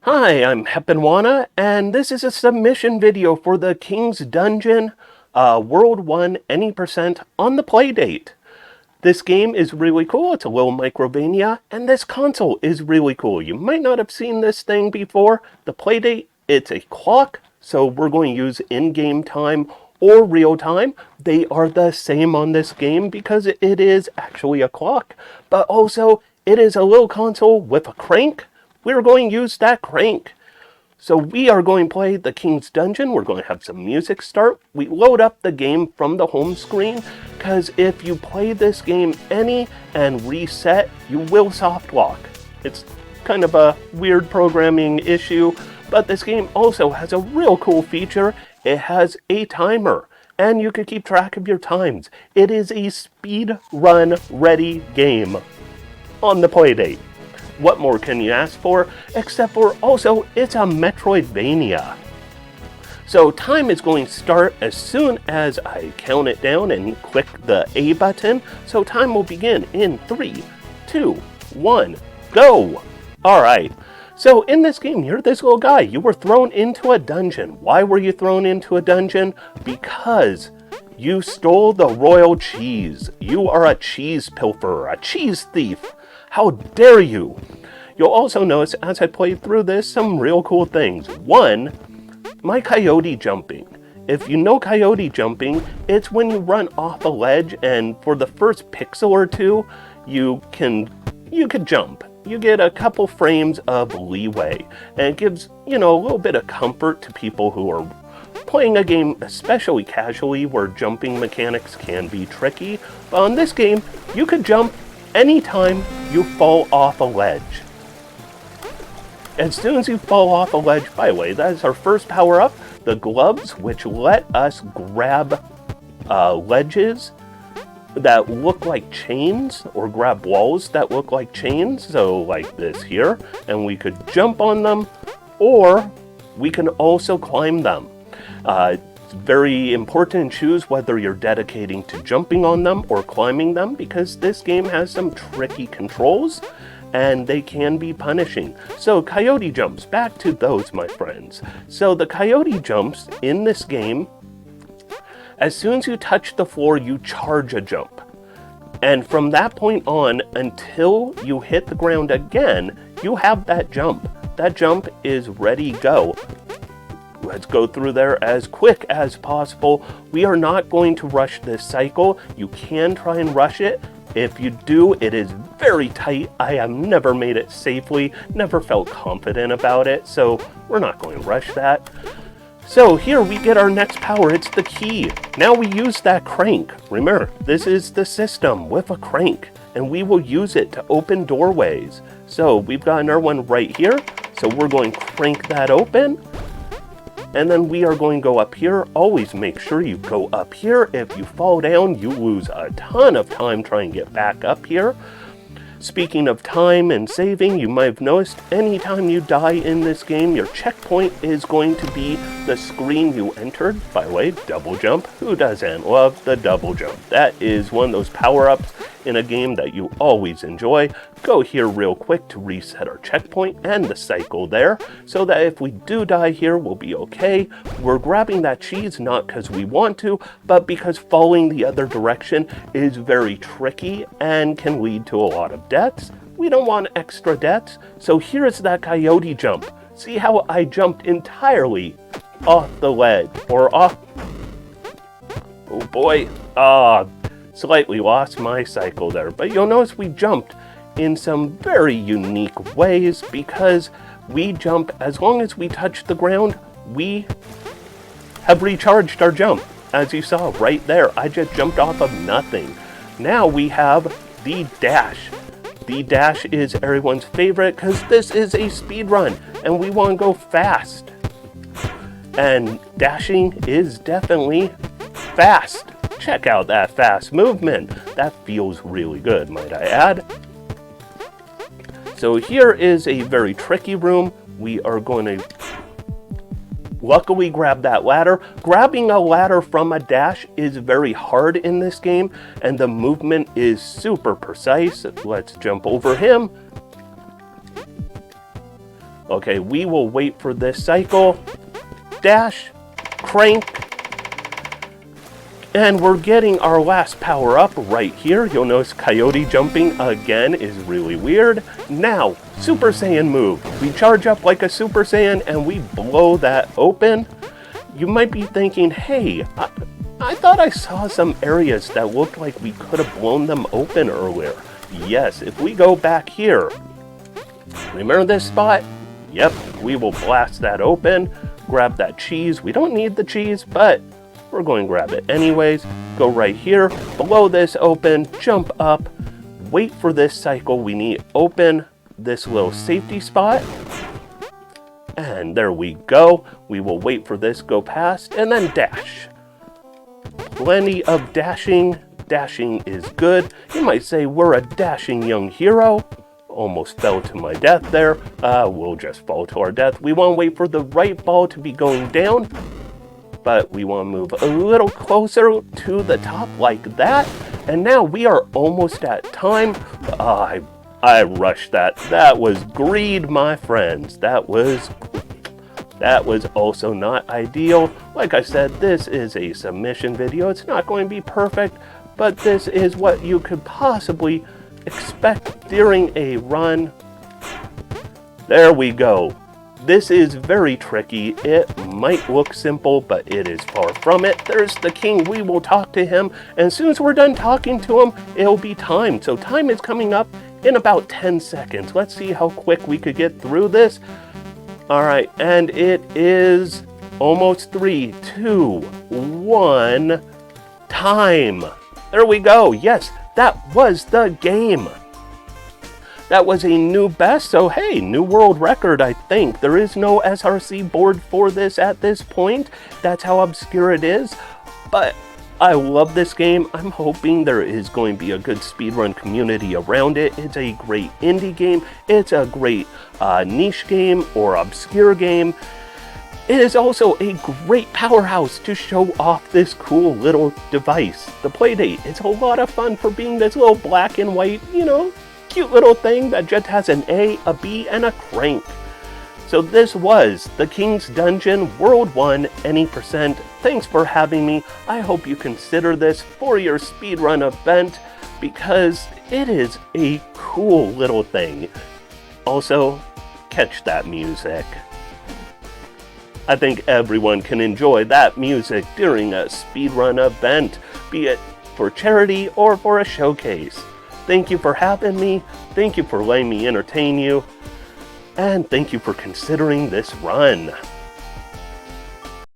Hi, I'm Heppenwana, and this is a submission video for the King's Dungeon World 1 Any Percent on the Playdate. This game is really cool. It's a little Microvania, and this console is really cool. You might not have seen this thing before. The Playdate, it's a clock, so we're going to use in-game time or real time. They are the same on this game because it is actually a clock, but also it is a little console with a crank. We're going to use that crank. So we are going to play the King's Dungeon. We're going to have some music start. We load up the game from the home screen, because if you play this game and reset, you will soft lock. It's kind of a weird programming issue, but this game also has a real cool feature. It has a timer, and you can keep track of your times. It is a speed run ready game on the Playdate. What more can you ask for, except for also it's a Metroidvania. So time is going to start as soon as I count it down and click the A button. So time will begin in 3, 2, 1, go! Alright, so in this game, you're this little guy. You were thrown into a dungeon. Why were you thrown into a dungeon? Because you stole the royal cheese. You are a cheese pilferer, a cheese thief. How dare you? You'll also notice as I play through this some real cool things. One, my coyote jumping. If you know coyote jumping, it's when you run off a ledge and for the first pixel or two, you can jump. You get a couple frames of leeway, and it gives, a little bit of comfort to people who are playing a game especially casually where jumping mechanics can be tricky. But on this game, you could jump anytime you fall off a ledge. As soon as you fall off a ledge, by the way, that is our first power-up, the gloves, which let us grab ledges that look like chains, or grab walls that look like chains, so like this here, and we could jump on them, or we can also climb them. It's very important to choose whether you're dedicating to jumping on them or climbing them, because this game has some tricky controls and they can be punishing. So coyote jumps, back to those, my friends. So the coyote jumps in this game, as soon as you touch the floor, you charge a jump. And from that point on, until you hit the ground again, you have that jump. That jump is ready, go. Let's go through there as quick as possible. We are not going to rush this cycle. You can try and rush it. If you do, it is very tight. I have never made it safely, never felt confident about it, so we're not going to rush that. So here we get our next power, it's the key. Now we use that crank. Remember, this is the system with a crank, and we will use it to open doorways. So we've got another one right here, so we're going to crank that open. And then we are going to go up here. Always make sure you go up here. If you fall down, you lose a ton of time trying to get back up here. Speaking of time and saving, you might have noticed anytime you die in this game, your checkpoint is going to be the screen you entered. By the way, double jump. Who doesn't love the double jump? That is one of those power-ups in a game that you always enjoy. Go here real quick to reset our checkpoint and the cycle there, so that if we do die here, we'll be okay. We're grabbing that cheese not because we want to, but because falling the other direction is very tricky and can lead to a lot of deaths. We don't want extra deaths, so here's that coyote jump. See how I jumped entirely off the ledge, or off... Oh boy, slightly lost my cycle there, but you'll notice we jumped in some very unique ways, because we jump, as long as we touch the ground, we have recharged our jump. As you saw right there, I just jumped off of nothing. Now we have the dash. The dash is everyone's favorite because this is a speed run and we want to go fast. And dashing is definitely fast. Check out that fast movement. That feels really good, might I add. So here is a very tricky room. We are going to luckily grab that ladder. Grabbing a ladder from a dash is very hard in this game, and the movement is super precise. Let's jump over him. Okay, we will wait for this cycle. Dash, crank, and we're getting our last power up right here. You'll notice Coyote jumping again is really weird. Now, Super Saiyan move. We charge up like a Super Saiyan and we blow that open. You might be thinking, hey, I thought I saw some areas that looked like we could have blown them open earlier. Yes, if we go back here, remember this spot? Yep, we will blast that open, grab that cheese. We don't need the cheese, but we're going to grab it anyways. Go right here, blow this open, jump up, wait for this cycle. We need open this little safety spot. And there we go. We will wait for this, go past, and then dash. Plenty of dashing. Dashing is good. You might say we're a dashing young hero. Almost fell to my death there. We'll just fall to our death. We want to wait for the right ball to be going down, but we want to move a little closer to the top like that. And now we are almost at time. I rushed that. That was greed, my friends. That was also not ideal. Like I said, this is a submission video. It's not going to be perfect, but this is what you could possibly expect during a run. There we go. This is very tricky. It might look simple, but it is far from it. There's the king. We will talk to him. And as soon as we're done talking to him, it'll be time. So time is coming up in about 10 seconds. Let's see how quick we could get through this. All right, and it is almost 3, 2, 1, time. There we go. Yes, that was the game. That was a new best, so hey, new world record, I think. There is no SRC board for this at this point. That's how obscure it is. But I love this game. I'm hoping there is going to be a good speedrun community around it. It's a great indie game. It's a great niche game or obscure game. It is also a great powerhouse to show off this cool little device. The Playdate, it's a lot of fun for being this little black and white, cute little thing that just has an A, a B, and a crank. So this was The King's Dungeon World 1 Any%. Thanks for having me. I hope you consider this for your speedrun event because it is a cool little thing. Also, catch that music. I think everyone can enjoy that music during a speedrun event, be it for charity or for a showcase. Thank you for having me. Thank you for letting me entertain you. And thank you for considering this run.